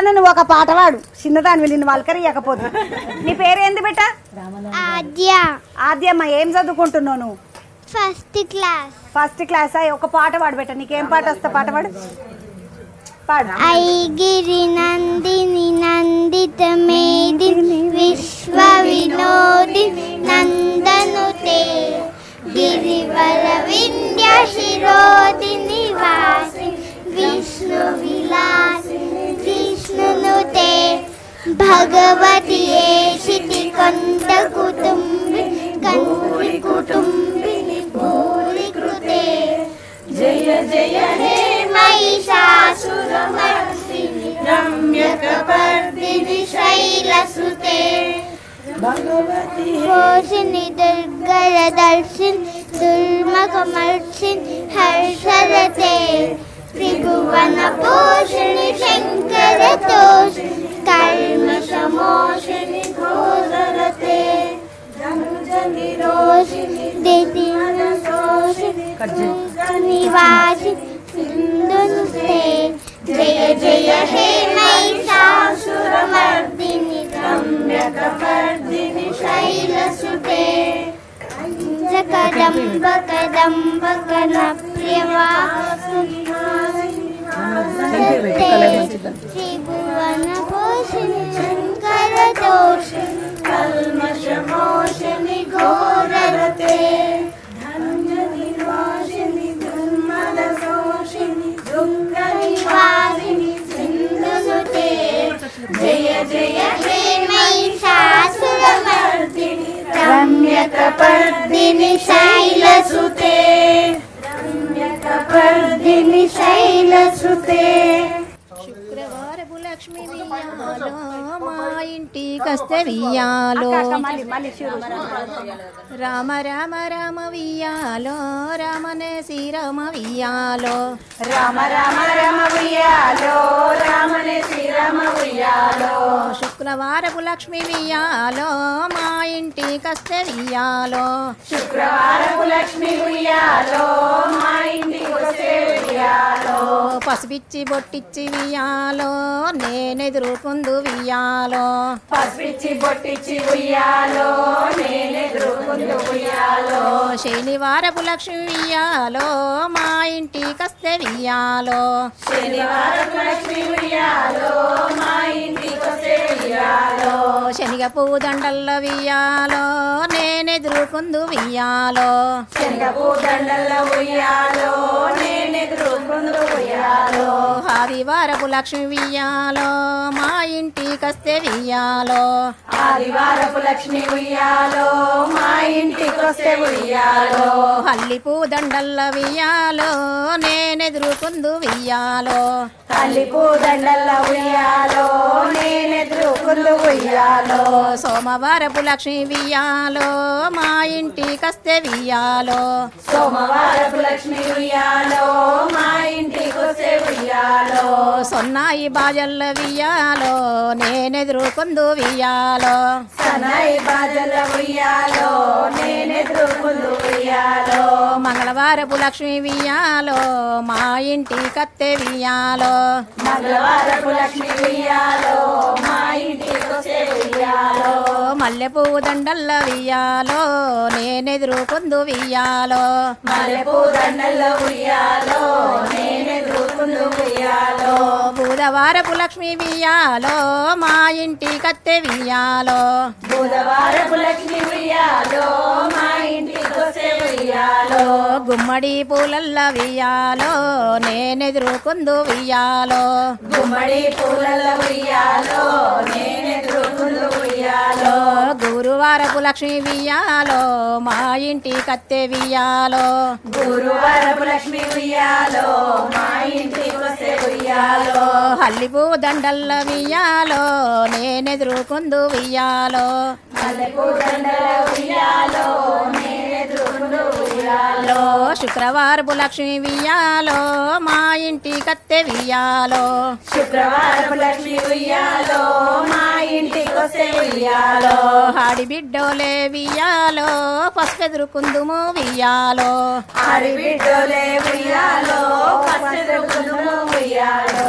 ఏదన్నా నువ్వు ఒక పాట పాడు చిన్నదాని నిన్ను వల్కరియకపోదు. నీ పేరేంది బిడ్డ? ఆద్య. ఆద్యమ్మ, ఏం చదువుకుంటున్నావు నువ్వు? First class. First class. ఒక పాట పాడు బిడ్డ. నీకేం పాట వస్తా? పాట పాడు. పాడు. ఐగిరి నందిని నందిత మేదిని విశ్వ వినోదిని నందనుతే గిరివర వింధ్య శిరోదిని వాసిని విష్ణు విలాసిని విష్ణునుతే భగవతి ఏషితి కంఠ కుటుంబి గౌరి కుటుంబిని భూరి కృతే జయ జయ హే महिषासुरमर्दिनि रम्यकपर्दिनि शैलसुते भगवति घोषिनि दुर्गरदर्शिनि दुर्मकमर्षिनि हर्षरते त्रिभुवनपोषिणि शङ्करतोषिणि कल्मषमोषिणि घोररते धनुजनिरोषिणि दितिमनसोषिणि निवासिनि सिन्धुनुते जय जय हे महिषासुरमर्दिनि रम्यकपर्दिनि शैलसुते कदम्ब कदम्ब कनप्रियवासिनि त्रिभुवनपोषिणि शङ्करतोषिणि कल्मषमोषिणि घोररते धनुजनिरोषिणि दुर्मदशोषिणि दुःखनिवासिनि सिन्धुनुते जय जय हे महिषासुरमर्दिनि रम्यकपर्दिनि शैलसुते रम्यकपर्दिनि शैलसुते శుక్రవారపు లక్ష్మి వియ్యాలో మా ఇంటికొస్తే వియ్యాలో రామ రామ రామ వియ్యాలో రామనే శ్రీరామ వియ్యాలో రామ రామ రామ ఉయ్యాలో రామనే శ్రీరామ ఉయ్యాలో శుక్రవారపు లక్ష్మి వియ్యాలో మా ఇంటికొస్తే వియ్యాలో శుక్రవారపు లక్ష్మి ఉయ్యాలో మా ఇంటికొస్తే ఉయ్యాలో పసుపిచ్చి బొట్టిచ్చి వియ్యాలో నేనెదురుకుందు వియ్యాలో పసుపిచ్చి బొట్టిచ్చి ఉయ్యాలో నేనెదురుకుందు ఉయ్యాలో శనివారపు లక్ష్మి వియ్యాలో మా ఇంటికొస్తే వియ్యాలో శనివారపు లక్ష్మి ఉయ్యాలో మా ఇంటికొస్తే ఉయ్యాలో శనిగ పువ్వు దండల్లో వియ్యాలో నేనెదురుకుందు వియ్యాలో శనగపూ దండల్లో ఉయ్యాలో నేనెదురుకుందు ఉయ్యాలో ఆదివారపు లక్ష్మి వియ్యాలో మా ఇంటికొస్తే వియ్యాలో ఆదివారపు లక్ష్మి ఉయ్యాలో మా ఇంటికొస్తే ఉయ్యాలో హల్లిపూ దండల్ల వియ్యాలో నేనెదురుకుందు వియ్యాలో తల్లిపూ దండల్లో ఉయ్యాలో నేనెదురుకుందు ఉయ్యాలో సోమవారపు లక్ష్మి వియ్యాలో మా ఇంటికొస్తే వియ్యాలో సోమవారపు లక్ష్మి ఉయ్యాలో మా ఇంటికొస్తే ఉయ్యాలో సొన్నాయి బాజల్ల వియ్యాలో నేనెదురుకుందు వియ్యాలో సన్నాయి బాజల ఉయ్యాలో నేనెదురుకుందు ఉయ్యాలో మంగళవారపు లక్ష్మి వియ్యాలో మా ఇంటికత్తె వియ్యాలో మంగళవారపు లక్ష్మి ఉయ్యాలో మా ఇంటికొస్తే ఉయ్యాలో మల్లె పువ్వు దండల్ల వియ్యాలో నేనెదురుకుందు వియ్యాలో మల్లెపూ దండల్లో ఉయ్యాలో నేనెదురుకుందు ఉయ్యాలో బుధవారపు లక్ష్మి వియ్యాలో మా ఇంటికత్తె వియ్యాలో బుధవారపు లక్ష్మి ఉయ్యాలో మా ఇంటికొస్తే ఉయ్యాలో గుమ్మడి పూలల్ల వియ్యాలో నేనెదురుకుందు వియ్యాలో గుమ్మడి పూలల ఉయ్యాలో నేనెదురుకుందు ఉయ్యాలో గురువారపు లక్ష్మి వియ్యాలో మా ఇంటికత్తె వియ్యాలో గురువారపు లక్ష్మి ఉయ్యాలో మా ఇంటికొస్తే ఉయ్యాలో హల్లిపూ దండల్ల వియ్యాలో నేనెదురుకుందు వియ్యాలో మల్లెపూ దండల ఉయ్యాలో నేనెదురుకుందు ఉయ్యాలో శుక్రవారపు లక్ష్మి వియ్యాలో మా ఇంటికత్తె వియ్యాలో శుక్రవారపు లక్ష్మి ఉయ్యాలో మా ఇంటికొస్తే ఉయ్యాలో ఆడి బిడ్డోలే వియ్యాలో పసుపెదురుకుందుము వియ్యాలో ఆడి బిడ్డోలే ఉయ్యాలో పసెదురుకుందుము ఉయ్యాలో